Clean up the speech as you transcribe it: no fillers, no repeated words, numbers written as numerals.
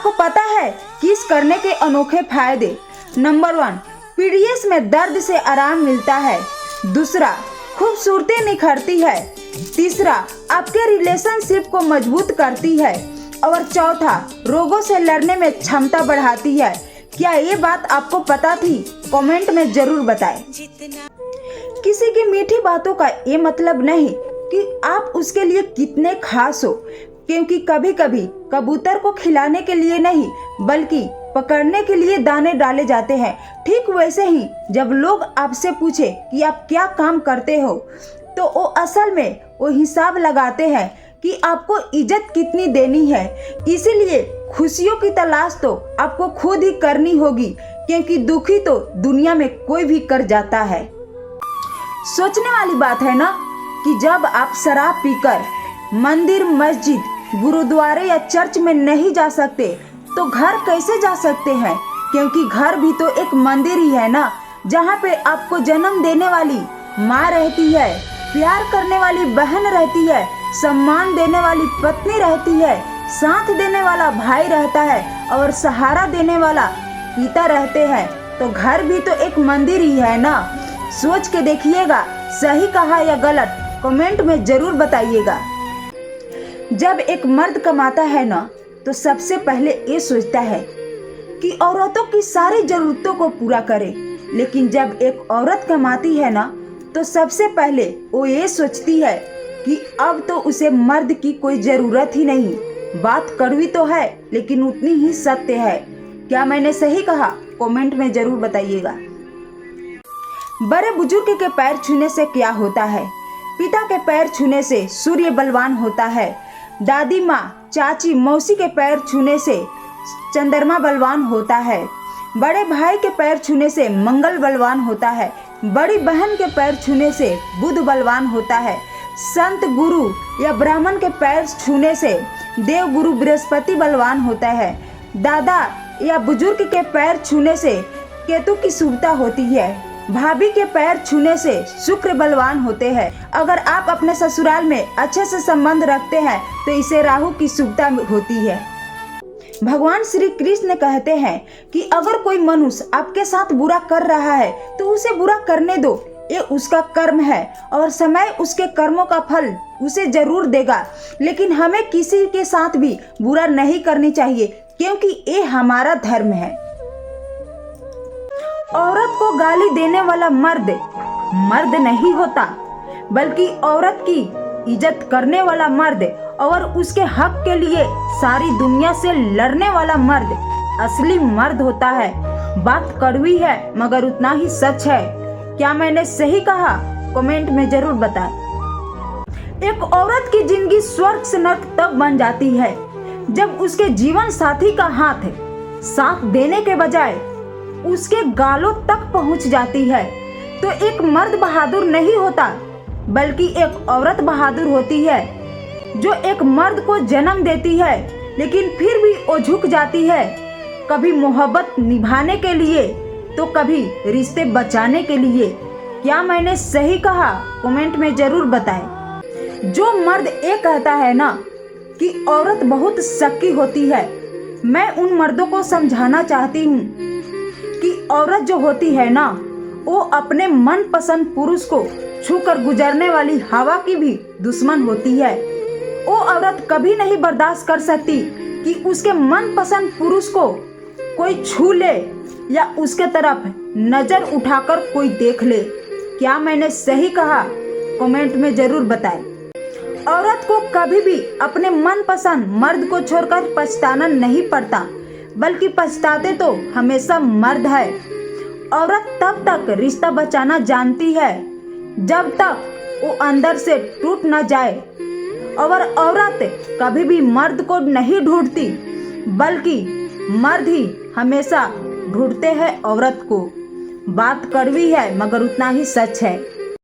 आपको पता है किस करने के अनोखे फायदे? नंबर 1, पीडीएस में दर्द से आराम मिलता है। दूसरा, खूबसूरती निखरती है। तीसरा, आपके रिलेशनशिप को मजबूत करती है। और चौथा, रोगों से लड़ने में क्षमता बढ़ाती है। क्या ये बात आपको पता थी? कमेंट में जरूर बताएं। किसी की मीठी बातों का ये मतलब नहीं कि आप उसके लिए कितने खास हो, क्योंकि कभी कभी कबूतर को खिलाने के लिए नहीं बल्कि पकड़ने के लिए दाने डाले जाते हैं। ठीक वैसे ही जब लोग आपसे पूछे कि आप क्या काम करते हो, तो वो असल में वो हिसाब लगाते हैं कि आपको इज्जत कितनी देनी है। इसीलिए खुशियों की तलाश तो आपको खुद ही करनी होगी, क्योंकि दुखी तो दुनिया में कोई भी कर जाता है। सोचने वाली बात है ना कि जब आप शराब पीकर मंदिर, मस्जिद, गुरुद्वारे या चर्च में नहीं जा सकते तो घर कैसे जा सकते हैं? क्योंकि घर भी तो एक मंदिर ही है ना, जहाँ पे आपको जन्म देने वाली माँ रहती है, प्यार करने वाली बहन रहती है, सम्मान देने वाली पत्नी रहती है, साथ देने वाला भाई रहता है और सहारा देने वाला पिता रहते हैं। तो घर भी तो एक मंदिर ही है ना। सोच के देखिएगा, सही कहा या गलत कमेंट में जरूर बताइएगा। जब एक मर्द कमाता है ना, तो सबसे पहले ये सोचता है कि औरतों की सारी जरूरतों को पूरा करे। लेकिन जब एक औरत कमाती है ना, तो सबसे पहले वो ये सोचती है कि अब तो उसे मर्द की कोई जरूरत ही नहीं। बात कड़वी तो है लेकिन उतनी ही सत्य है। क्या मैंने सही कहा? कमेंट में जरूर बताइएगा। बड़े बुजुर्ग के पैर छूने से क्या होता है? पिता के पैर छूने से सूर्य बलवान होता है। दादी माँ, चाची, मौसी के पैर छूने से चंद्रमा बलवान होता है। बड़े भाई के पैर छूने से मंगल बलवान होता है। बड़ी बहन के पैर छूने से बुध बलवान होता है। संत, गुरु या ब्राह्मण के पैर छूने से देव गुरु बृहस्पति बलवान होता है। दादा या बुजुर्ग के पैर छूने से केतु की शुभता होती है। भाभी के पैर छूने से शुक्र बलवान होते हैं। अगर आप अपने ससुराल में अच्छे से संबंध रखते हैं तो इसे राहु की शुभता होती है। भगवान श्री कृष्ण कहते हैं कि अगर कोई मनुष्य आपके साथ बुरा कर रहा है तो उसे बुरा करने दो, ये उसका कर्म है और समय उसके कर्मों का फल उसे जरूर देगा। लेकिन हमें किसी के साथ भी बुरा नहीं करनी चाहिए, क्योंकि ये हमारा धर्म है। औरत को गाली देने वाला मर्द मर्द नहीं होता, बल्कि औरत की इज्जत करने वाला मर्द और उसके हक के लिए सारी दुनिया से लड़ने वाला मर्द असली मर्द होता है। बात कड़वी है मगर उतना ही सच है। क्या मैंने सही कहा? कमेंट में जरूर बताएं। एक औरत की जिंदगी स्वर्ग से नर्क तब बन जाती है जब उसके जीवन साथी का हाथ साथ देने के बजाय उसके गालों तक पहुंच जाती है। तो एक मर्द बहादुर नहीं होता, बल्कि एक औरत बहादुर होती है जो एक मर्द को जन्म देती है, लेकिन फिर भी वो झुक जाती है, कभी मोहब्बत निभाने के लिए तो कभी रिश्ते बचाने के लिए। क्या मैंने सही कहा? कमेंट में जरूर बताएं। जो मर्द ये कहता है ना कि औरत बहुत शक्की होती है, मैं उन मर्दों को समझाना चाहती हूँ कि औरत जो होती है ना, वो अपने मनपसंद पुरुष को छूकर गुजरने वाली हवा की भी दुश्मन होती है। वो औरत कभी नहीं बर्दाश्त कर सकती कि उसके मनपसंद पुरुष को कोई छू ले या उसके तरफ नजर उठाकर कोई देख ले। क्या मैंने सही कहा? कमेंट में जरूर बताएं। औरत को कभी भी अपने मनपसंद मर्द को छोड़कर पछताना नहीं पड़ता, बल्कि पछताते तो हमेशा मर्द है। औरत तब तक रिश्ता बचाना जानती है जब तक वो अंदर से टूट न जाए। और औरत कभी भी मर्द को नहीं ढूंढती, बल्कि मर्द ही हमेशा ढूंढते हैं औरत को। बात कड़वी है मगर उतना ही सच है।